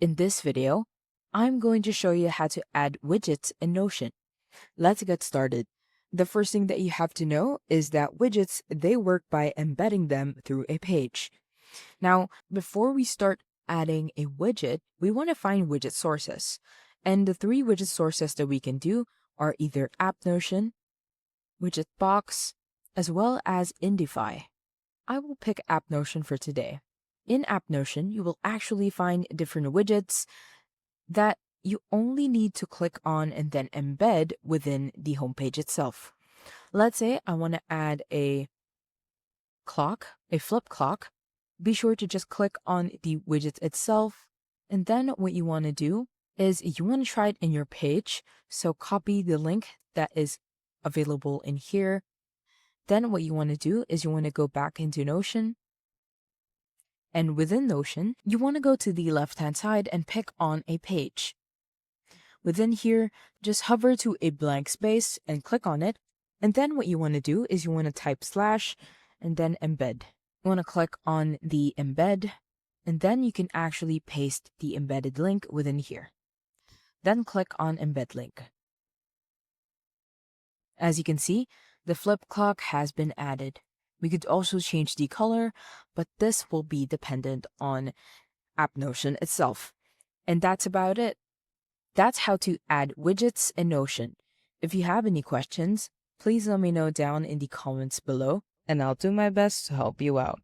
In this video, I'm going to show you how to add widgets in Notion. Let's get started. The first thing that you have to know is that widgets, they work by embedding them through a page. Now, before we start adding a widget, we want to find widget sources. And the three widget sources that we can do are either App Notion, Widget Box, as well as Indify. I will pick App Notion for today. In App Notion, you will actually find different widgets that you only need to click on and then embed within the homepage itself. Let's say I want to add a clock, a flip clock. Be sure to just click on the widget itself. And then what you want to do is you want to try it in your page. So copy the link that is available in here. Then what you want to do is you want to go back into Notion. And within Notion, you want to go to the left-hand side and pick on a page. Within here, just hover to a blank space and click on it. And then what you want to do is you want to type / and then embed. You want to click on the embed, and then you can actually paste the embedded link within here. Then click on embed link. As you can see, the flip clock has been added. We could also change the color, but this will be dependent on App Notion itself. And that's about it. That's how to add widgets in Notion. If you have any questions, please let me know down in the comments below, and I'll do my best to help you out.